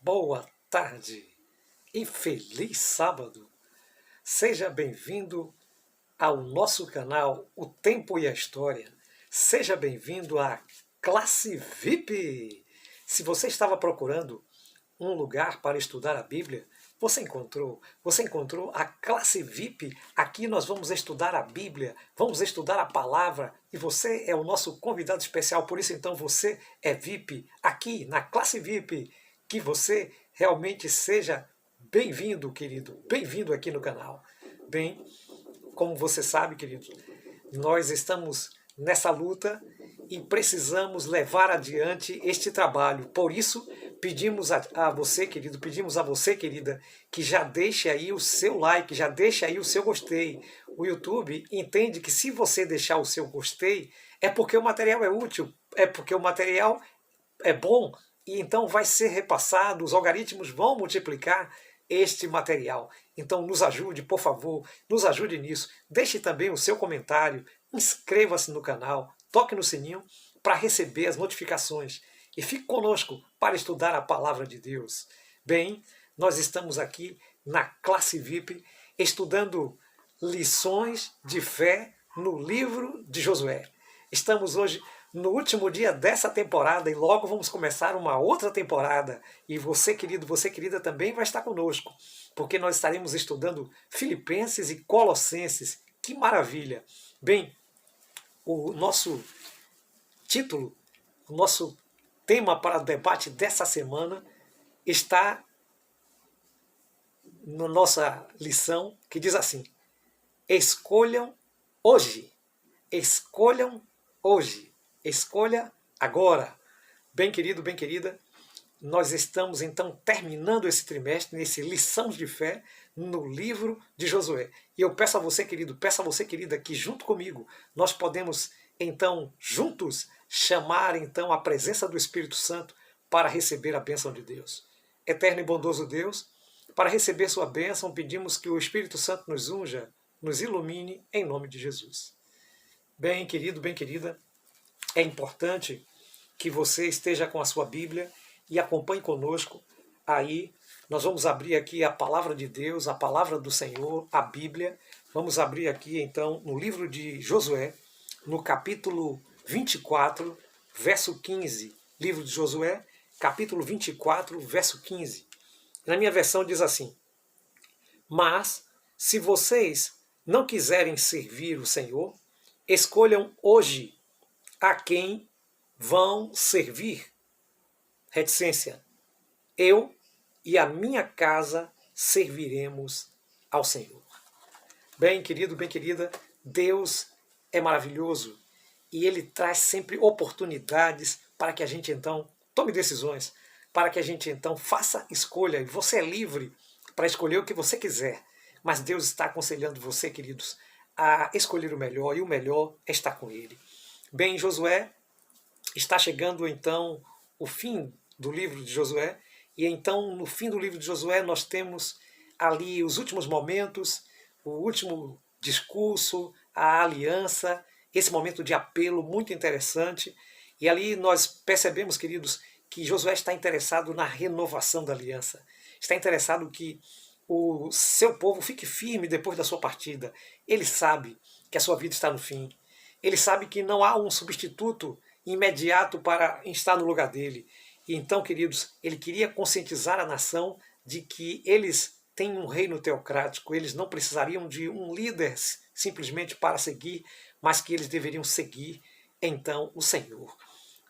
boa tarde e feliz sábado. Seja bem-vindo ao nosso canal O Tempo e a História. Seja bem-vindo à Classe VIP. Se você estava procurando um lugar para estudar a Bíblia, você encontrou. Você encontrou a Classe VIP. Aqui nós vamos estudar a Bíblia, vamos estudar a palavra e você é o nosso convidado especial. Por isso, então, você é VIP aqui na Classe VIP. Que você realmente seja bem-vindo, querido. Bem-vindo aqui no canal. Bem, como você sabe, querido, nós estamos nessa luta e precisamos levar adiante este trabalho. Por isso, pedimos a você, querido, pedimos a você, querida, que já deixe aí o seu like, já deixe aí o seu gostei. O YouTube entende que se você deixar o seu gostei, é porque o material é útil, é porque o material é bom, e então vai ser repassado, os algoritmos vão multiplicar este material. Então nos ajude, por favor, nos ajude nisso. Deixe também o seu comentário, inscreva-se no canal, toque no sininho para receber as notificações e fique conosco para estudar a palavra de Deus. Bem, nós estamos aqui na Classe VIP estudando lições de fé no livro de Josué. Estamos hoje no último dia dessa temporada e logo vamos começar uma outra temporada. E você, querido, você, querida, também vai estar conosco, porque nós estaremos estudando Filipenses e Colossenses. Que maravilha! Bem, o nosso título, o nosso tema para o debate dessa semana está na nossa lição, que diz assim: escolham hoje, escolham hoje, escolha agora. Bem querido, bem querida, nós estamos então terminando esse trimestre, nesse Lições de Fé, no livro de Josué. E eu peço a você, querido, peço a você, querida, que junto comigo nós podemos então juntos chamar então a presença do Espírito Santo para receber a bênção de Deus. Eterno e bondoso Deus, para receber sua bênção, pedimos que o Espírito Santo nos unja, nos ilumine, em nome de Jesus. Bem, querido, bem querida, é importante que você esteja com a sua Bíblia e acompanhe conosco. Aí nós vamos abrir aqui a palavra de Deus, a palavra do Senhor, a Bíblia. Vamos abrir aqui então no livro de Josué, no capítulo 24, verso 15. Livro de Josué, capítulo 24, verso 15. Na minha versão diz assim: mas se vocês não quiserem servir o Senhor, escolham hoje a quem vão servir. Reticência: eu e a minha casa serviremos ao Senhor. Bem, querido, bem querida, Deus é maravilhoso e Ele traz sempre oportunidades para que a gente então tome decisões, para que a gente então faça escolha. E você é livre para escolher o que você quiser, mas Deus está aconselhando você, queridos, a escolher o melhor, e o melhor é estar com Ele. Bem, Josué está chegando então o fim do livro de Josué, e então no fim do livro de Josué nós temos ali os últimos momentos, o último discurso, a aliança, esse momento de apelo muito interessante, e ali nós percebemos, queridos, que Josué está interessado na renovação da aliança, está interessado que o seu povo fique firme depois da sua partida. Ele sabe que a sua vida está no fim, ele sabe que não há um substituto imediato para estar no lugar dele. E então, queridos, ele queria conscientizar a nação de que eles têm um reino teocrático, eles não precisariam de um líder simplesmente para seguir, mas que eles deveriam seguir, então, o Senhor.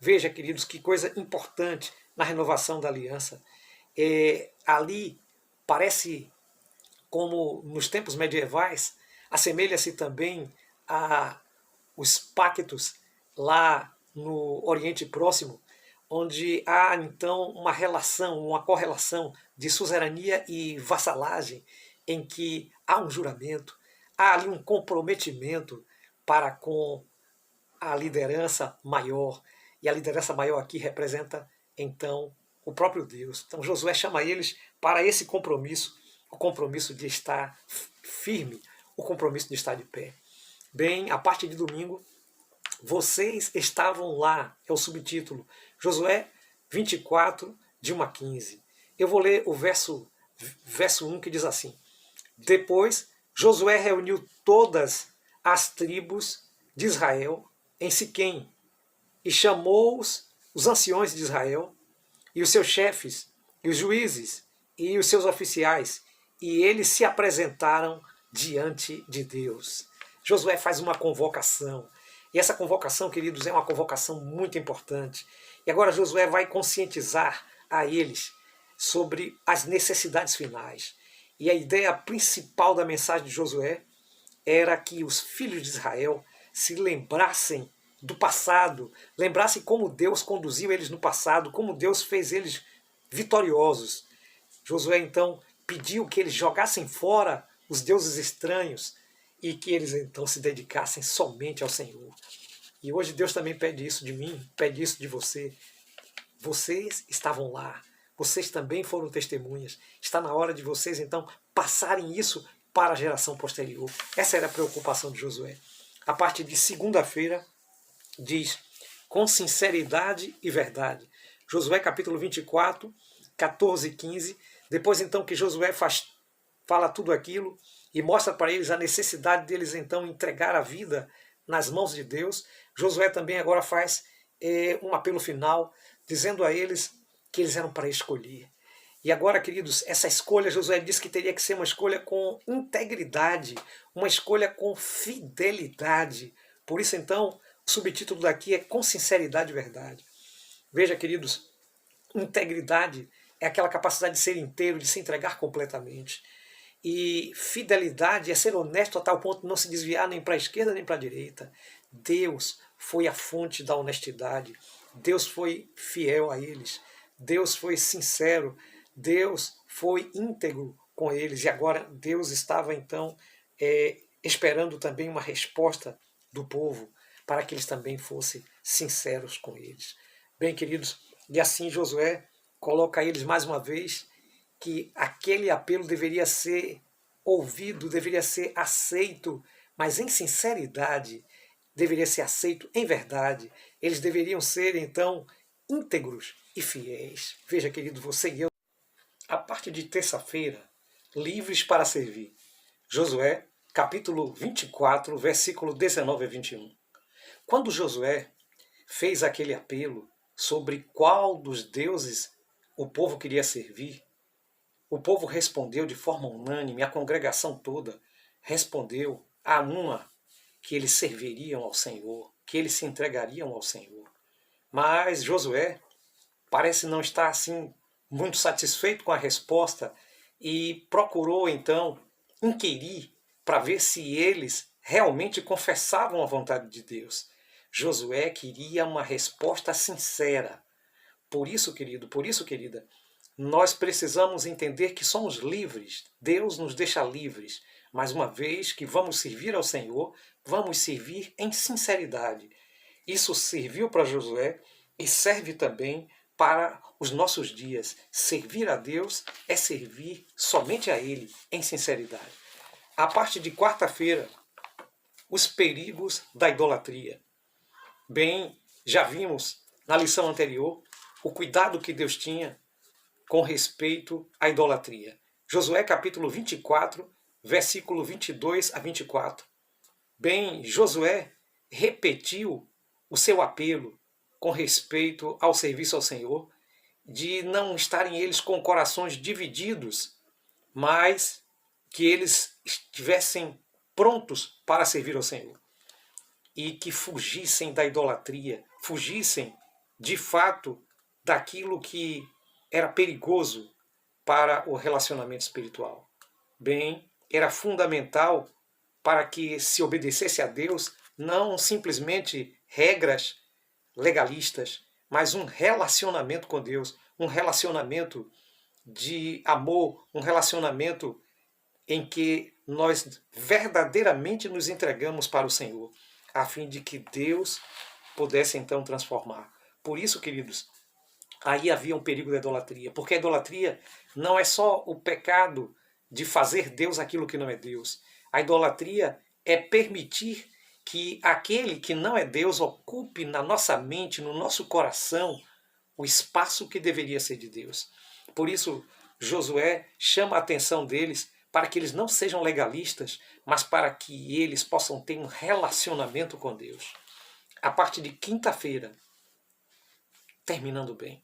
Veja, queridos, que coisa importante na renovação da aliança. Ali parece como nos tempos medievais, assemelha-se também a os pactos lá no Oriente Próximo, onde há então uma relação, uma correlação de suzerania e vassalagem, em que há um juramento, há ali um comprometimento para com a liderança maior, e a liderança maior aqui representa então o próprio Deus. Então Josué chama eles para esse compromisso, o compromisso de estar firme, o compromisso de estar de pé. Bem, a partir de domingo, vocês estavam lá, é o subtítulo, Josué 24, de 1 a 15. Eu vou ler o verso 1 que diz assim: Depois Josué reuniu todas as tribos de Israel em Siquém e chamou os anciões de Israel e os seus chefes e os juízes e os seus oficiais, e eles se apresentaram diante de Deus. Josué faz uma convocação. E essa convocação, queridos, é uma convocação muito importante. E agora Josué vai conscientizar a eles sobre as necessidades finais. E a ideia principal da mensagem de Josué era que os filhos de Israel se lembrassem do passado, lembrassem como Deus conduziu eles no passado, como Deus fez eles vitoriosos. Josué então pediu que eles jogassem fora os deuses estranhos e que eles então se dedicassem somente ao Senhor. E hoje Deus também pede isso de mim, pede isso de você. Vocês estavam lá, vocês também foram testemunhas. Está na hora de vocês então passarem isso para a geração posterior. Essa era a preocupação de Josué. A partir de segunda-feira diz: com sinceridade e verdade. Josué capítulo 24, 14 e 15. Depois então que Josué fala tudo aquilo e mostra para eles a necessidade deles então entregar a vida nas mãos de Deus, Josué também agora faz um apelo final, dizendo a eles que eles eram para escolher. E agora, queridos, essa escolha, Josué disse que teria que ser uma escolha com integridade, uma escolha com fidelidade. Por isso, então, o subtítulo daqui é Com Sinceridade e Verdade. Veja, queridos, integridade é aquela capacidade de ser inteiro, de se entregar completamente. E fidelidade é ser honesto a tal ponto de não se desviar nem para a esquerda nem para a direita. Deus foi a fonte da honestidade. Deus foi fiel a eles. Deus foi sincero. Deus foi íntegro com eles. E agora Deus estava então esperando também uma resposta do povo para que eles também fossem sinceros com eles. Bem, queridos, e assim Josué coloca a eles mais uma vez que aquele apelo deveria ser ouvido, deveria ser aceito, mas em sinceridade, deveria ser aceito em verdade. Eles deveriam ser, então, íntegros e fiéis. Veja, querido, você e eu, a partir de terça-feira, livres para servir. Josué, capítulo 24, versículo 19 a 21. Quando Josué fez aquele apelo sobre qual dos deuses o povo queria servir, o povo respondeu de forma unânime, a congregação toda respondeu a uma que eles serviriam ao Senhor, que eles se entregariam ao Senhor. Mas Josué parece não estar assim muito satisfeito com a resposta e procurou então inquirir para ver se eles realmente confessavam a vontade de Deus. Josué queria uma resposta sincera. Por isso, querido, por isso, querida, nós precisamos entender que somos livres. Deus nos deixa livres. Mas uma vez que vamos servir ao Senhor, vamos servir em sinceridade. Isso serviu para Josué e serve também para os nossos dias. Servir a Deus é servir somente a Ele em sinceridade. A partir de quarta-feira, os perigos da idolatria. Bem, já vimos na lição anterior o cuidado que Deus tinha com respeito à idolatria. Josué capítulo 24, versículo 22 a 24. Bem, Josué repetiu o seu apelo com respeito ao serviço ao Senhor, de não estarem eles com corações divididos, mas que eles estivessem prontos para servir ao Senhor. E que fugissem da idolatria, fugissem de fato daquilo que era perigoso para o relacionamento espiritual. Bem, era fundamental para que se obedecesse a Deus não simplesmente regras legalistas, mas um relacionamento com Deus, um relacionamento de amor, um relacionamento em que nós verdadeiramente nos entregamos para o Senhor, a fim de que Deus pudesse então transformar. Por isso, queridos, aí havia um perigo da idolatria, porque a idolatria não é só o pecado de fazer Deus aquilo que não é Deus. A idolatria é permitir que aquele que não é Deus ocupe na nossa mente, no nosso coração, o espaço que deveria ser de Deus. Por isso, Josué chama a atenção deles para que eles não sejam legalistas, mas para que eles possam ter um relacionamento com Deus. A partir de quinta-feira, terminando bem.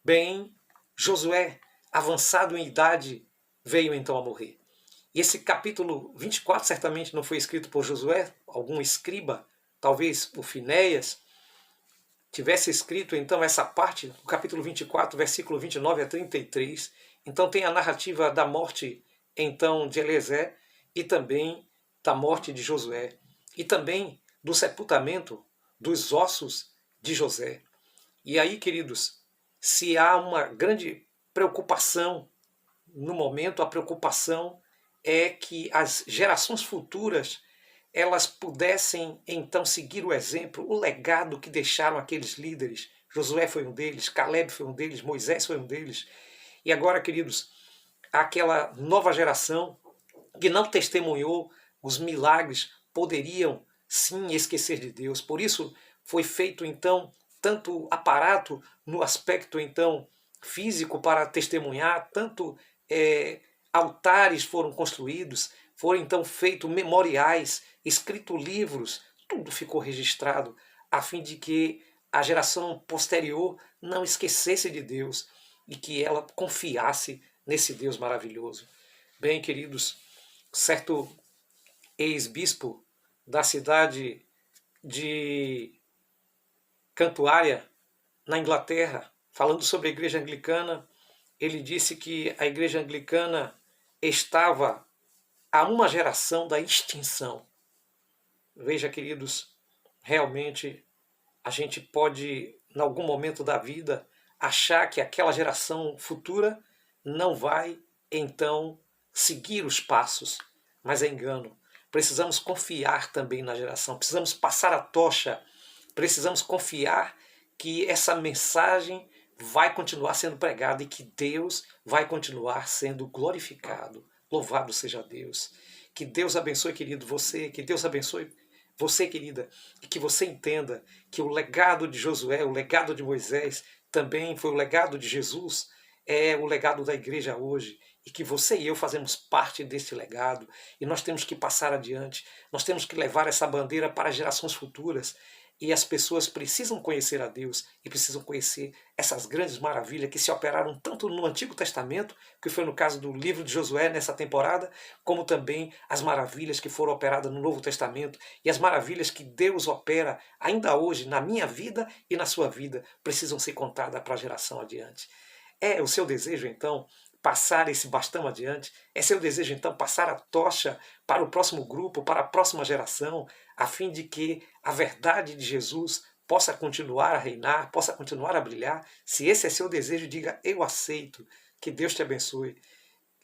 Bem, Josué, avançado em idade, veio então a morrer. E esse capítulo 24 certamente não foi escrito por Josué, algum escriba, talvez o Finéias, tivesse escrito então essa parte, o capítulo 24, versículo 29 a 33. Então tem a narrativa da morte então de Eliezer e também da morte de Josué e também do sepultamento dos ossos de José. E aí, queridos, se há uma grande preocupação no momento, a preocupação é que as gerações futuras elas pudessem então seguir o exemplo, o legado que deixaram aqueles líderes. Josué foi um deles, Caleb foi um deles, Moisés foi um deles. E agora, queridos, aquela nova geração que não testemunhou os milagres poderiam sim esquecer de Deus. Por isso foi feito então tanto aparato no aspecto então físico para testemunhar, tanto altares foram construídos, foram então feitos memoriais, escritos livros, tudo ficou registrado a fim de que a geração posterior não esquecesse de Deus e que ela confiasse nesse Deus maravilhoso. Bem, queridos, certo ex-bispo da cidade de Cantuária, na Inglaterra, falando sobre a igreja anglicana, ele disse que a igreja anglicana estava a uma geração da extinção. Veja, queridos, realmente a gente pode, em algum momento da vida, achar que aquela geração futura não vai, então, seguir os passos, mas é engano. Precisamos confiar também na geração, precisamos passar a tocha, precisamos confiar que essa mensagem vai continuar sendo pregada e que Deus vai continuar sendo glorificado. Louvado seja Deus. Que Deus abençoe, querido, você, que Deus abençoe você, querida, e que você entenda que o legado de Josué, o legado de Moisés, também foi o legado de Jesus, é o legado da igreja hoje, e que você e eu fazemos parte desse legado, e nós temos que passar adiante, nós temos que levar essa bandeira para gerações futuras, e as pessoas precisam conhecer a Deus e precisam conhecer essas grandes maravilhas que se operaram tanto no Antigo Testamento, que foi no caso do livro de Josué nessa temporada, como também as maravilhas que foram operadas no Novo Testamento e as maravilhas que Deus opera ainda hoje na minha vida e na sua vida precisam ser contadas para a geração adiante. É o seu desejo, então, passar esse bastão adiante? É seu desejo, então, passar a tocha para o próximo grupo, para a próxima geração, a fim de que a verdade de Jesus possa continuar a reinar, possa continuar a brilhar? Se esse é seu desejo, diga: eu aceito. Que Deus te abençoe.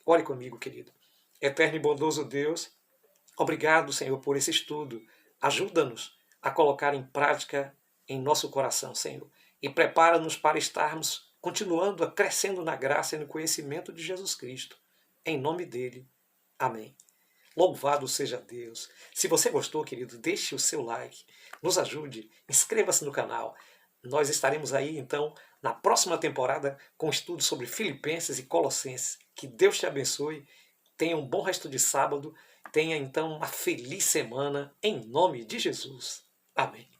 Ore comigo, querido. Eterno e bondoso Deus, obrigado, Senhor, por esse estudo. Ajuda-nos a colocar em prática em nosso coração, Senhor. E prepara-nos para estarmos continuando a crescendo na graça e no conhecimento de Jesus Cristo. Em nome dele. Amém. Louvado seja Deus. Se você gostou, querido, deixe o seu like. Nos ajude, inscreva-se no canal. Nós estaremos aí, então, na próxima temporada com estudos sobre Filipenses e Colossenses. Que Deus te abençoe. Tenha um bom resto de sábado. Tenha, então, uma feliz semana, em nome de Jesus. Amém.